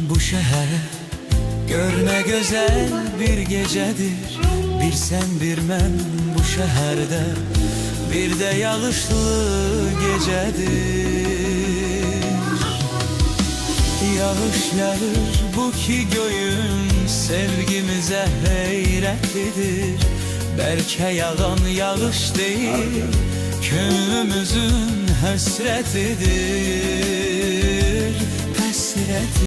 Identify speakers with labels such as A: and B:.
A: bu şehər. Gör nə gözəl bir gecədir, bir sən bir mən bu şəhərdə, bir də yağışlı gecədir. Yağış yağır bu ki göyün, sevgimizə heyrətlidir. Bəlkə yağan yağış deyil, könlümüzün həsrətidir, həsrətidir.